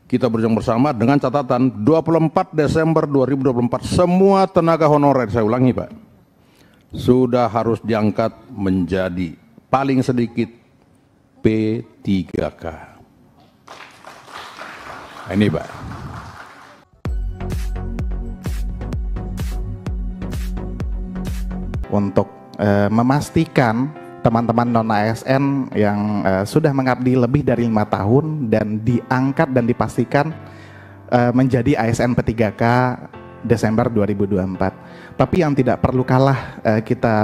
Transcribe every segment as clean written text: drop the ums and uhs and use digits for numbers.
kita berjuang bersama dengan catatan 24 Desember 2024 semua tenaga honorer, saya ulangi Pak, sudah harus diangkat menjadi paling sedikit P3K. Nah, ini Pak. Untuk memastikan teman-teman non-ASN yang sudah mengabdi lebih dari 5 tahun dan diangkat dan dipastikan menjadi ASN P3K Desember 2024. Tapi yang tidak perlu kalah kita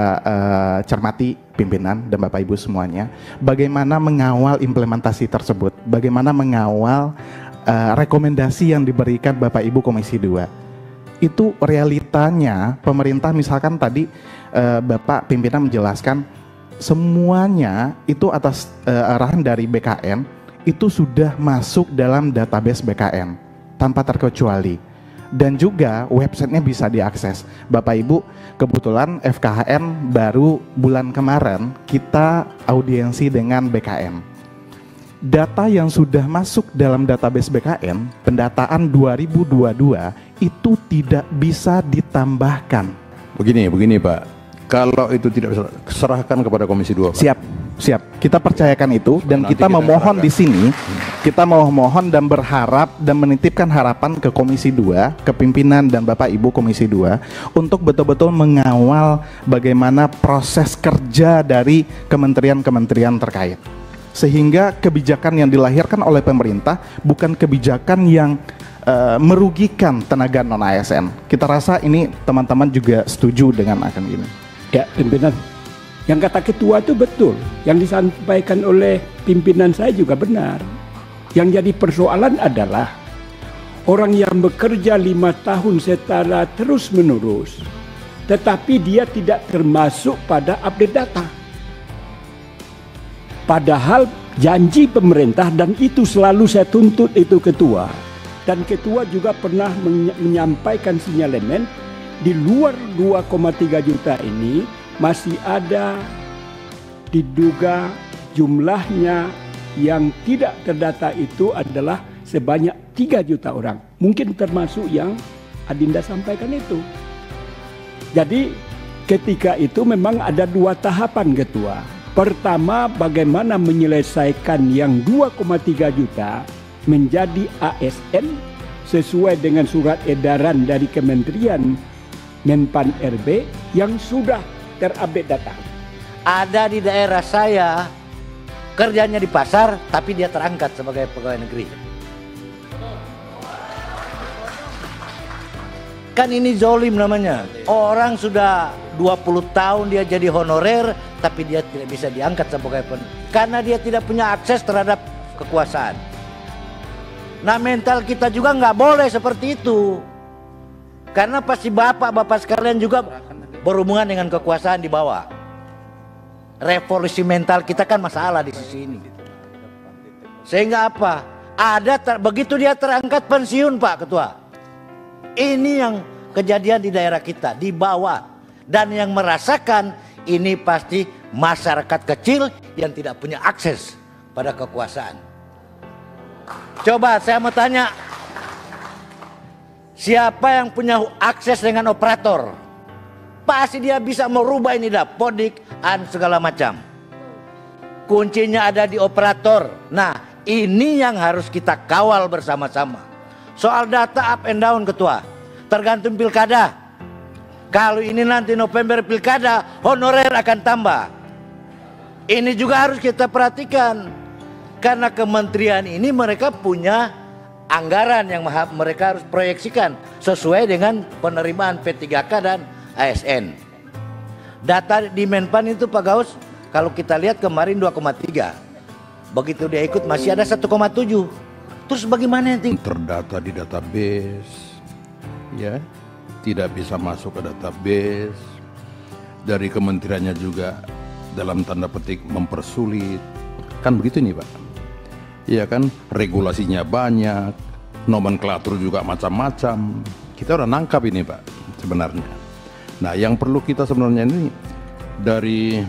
cermati pimpinan dan Bapak Ibu semuanya, bagaimana mengawal implementasi tersebut, bagaimana mengawal rekomendasi yang diberikan Bapak Ibu Komisi 2. Itu realitanya pemerintah, misalkan tadi Bapak pimpinan menjelaskan semuanya itu atas arahan dari BKN itu sudah masuk dalam database BKN tanpa terkecuali, dan juga websitenya bisa diakses. Bapak Ibu, kebetulan FKHN baru bulan kemarin kita audiensi dengan BKN. Data yang sudah masuk dalam database BKN pendataan 2022 itu tidak bisa ditambahkan. Begini Pak, kalau itu tidak bisa, serahkan kepada Komisi 2 Pak. Siap. Kita percayakan itu dan kita memohon di sini, kita memohon dan berharap dan menitipkan harapan ke Komisi 2, ke pimpinan dan Bapak Ibu Komisi 2 untuk betul-betul mengawal bagaimana proses kerja dari kementerian-kementerian terkait. Sehingga kebijakan yang dilahirkan oleh pemerintah bukan kebijakan yang merugikan tenaga non-ASN. Kita rasa ini teman-teman juga setuju dengan akan ini. Ya, pimpinan. Yang kata ketua itu betul. Yang disampaikan oleh pimpinan saya juga benar. Yang jadi persoalan adalah orang yang bekerja 5 tahun secara terus-menerus, tetapi dia tidak termasuk pada update data. Padahal janji pemerintah, dan itu selalu saya tuntut itu ketua. Dan ketua juga pernah menyampaikan sinyalemen di luar 2,3 juta ini masih ada diduga jumlahnya yang tidak terdata itu adalah sebanyak 3 juta orang. Mungkin termasuk yang Adinda sampaikan itu. Jadi ketika itu memang ada 2 tahapan ketua. Pertama, bagaimana menyelesaikan yang 2,3 juta menjadi ASN sesuai dengan surat edaran dari Kementerian Menpan RB yang sudah terupdate data. Ada di daerah saya kerjanya di pasar tapi dia terangkat sebagai pegawai negeri. Kan ini zolim namanya. Orang sudah 20 tahun dia jadi honorer tapi dia tidak bisa diangkat sebagai karena dia tidak punya akses terhadap kekuasaan. Nah, mental kita juga nggak boleh seperti itu. Karena pasti bapak-bapak sekalian juga berhubungan dengan kekuasaan di bawah. Revolusi mental kita kan masalah di sisi ini. Sehingga apa? Begitu dia terangkat pensiun Pak Ketua. Ini yang kejadian di daerah kita, di bawah. Dan yang merasakan ini pasti masyarakat kecil yang tidak punya akses pada kekuasaan. Coba saya mau tanya, siapa yang punya akses dengan operator? Pasti dia bisa merubah ini dah, podik, segala macam. Kuncinya ada di operator. Nah, ini yang harus kita kawal bersama-sama. Soal data up and down Ketua, tergantung pilkada. Kalau ini nanti November pilkada, honorer akan tambah. Ini juga harus kita perhatikan. Karena kementerian ini mereka punya anggaran yang mereka harus proyeksikan sesuai dengan penerimaan P3K dan ASN. Data di Menpan itu Pak Gaus, kalau kita lihat kemarin 2,3. Begitu dia ikut masih ada 1,7. Terus bagaimana nanti? Terdata di database, ya, tidak bisa masuk ke database. Dari kementeriannya juga dalam tanda petik mempersulit. Kan begitu nih Pak. Iya kan, regulasinya banyak, nomenklatur juga macam-macam. Kita udah nangkap ini Pak sebenarnya. Nah, yang perlu kita sebenarnya ini dari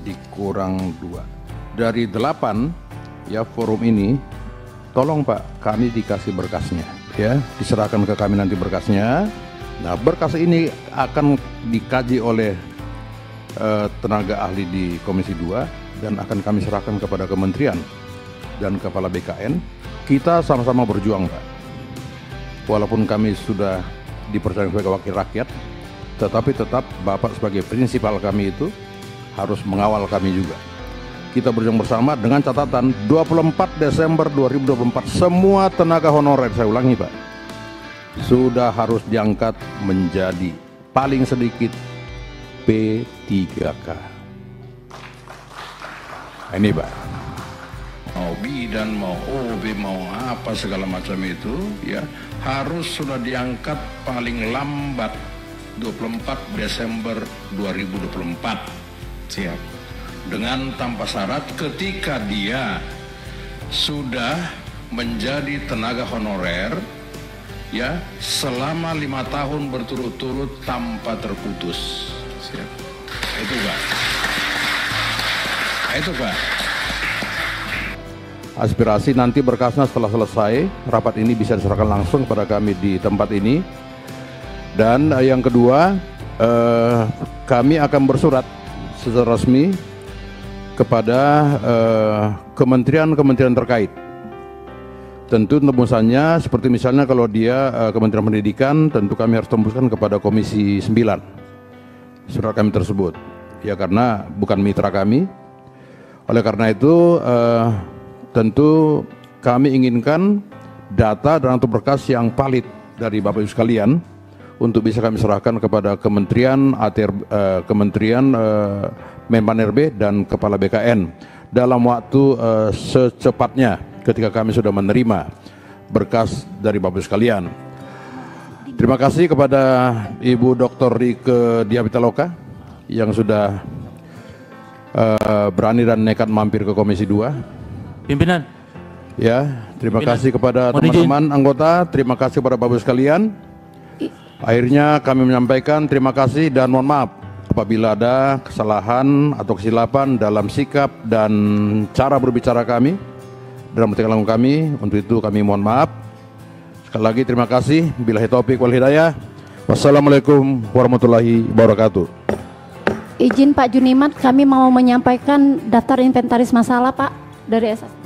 dikurang 2. Dari 8 ya forum ini tolong Pak, kami dikasih berkasnya, ya, diserahkan ke kami nanti berkasnya. Nah, berkas ini akan dikaji oleh tenaga ahli di Komisi 2 dan akan kami serahkan kepada kementerian dan kepala BKN. Kita sama-sama berjuang, Pak. Walaupun kami sudah dipercaya sebagai wakil rakyat, tetapi tetap Bapak sebagai prinsipal kami itu harus mengawal kami juga. Kita berjuang bersama dengan catatan 24 Desember 2024 semua tenaga honorer, saya ulangi Pak, sudah harus diangkat menjadi paling sedikit P3K. Ini Pak, mau bidan, mau OB, mau apa segala macam itu, ya harus sudah diangkat paling lambat 24 Desember 2024. Siap. Dengan tanpa syarat ketika dia sudah menjadi tenaga honorer, ya, selama 5 tahun berturut-turut tanpa terputus. Siap. Itu Pak. Itu Pak. Aspirasi nanti berkasnya setelah selesai rapat ini bisa diserahkan langsung kepada kami di tempat ini. Dan yang kedua, kami akan bersurat secara resmi kepada kementerian-kementerian terkait. Tentu tembusannya seperti misalnya kalau dia Kementerian Pendidikan, tentu kami harus tembuskan kepada Komisi 9 surat kami tersebut, ya, karena bukan mitra kami. Oleh karena itu tentu kami inginkan data dan berkas yang valid dari Bapak Ibu sekalian untuk bisa kami serahkan kepada Kementerian Menpan RB dan Kepala BKN dalam waktu secepatnya ketika kami sudah menerima berkas dari Bapak sekalian. Terima kasih kepada Ibu Dr. Rieke Diah Pitaloka yang sudah berani dan nekat mampir ke Komisi 2. Pimpinan. Ya, terima Pimpinan. kasih kepada Mohon teman-teman anggota, terima kasih kepada Bapak sekalian. Akhirnya kami menyampaikan terima kasih dan mohon maaf apabila ada kesalahan atau kesilapan dalam sikap dan cara berbicara kami dalam tingkah laku kami. Untuk itu kami mohon maaf. Sekali lagi terima kasih. Billahi taufik wal hidayah. Wassalamualaikum warahmatullahi wabarakatuh. Izin Pak Junimat, kami mau menyampaikan daftar inventaris masalah Pak dari SS.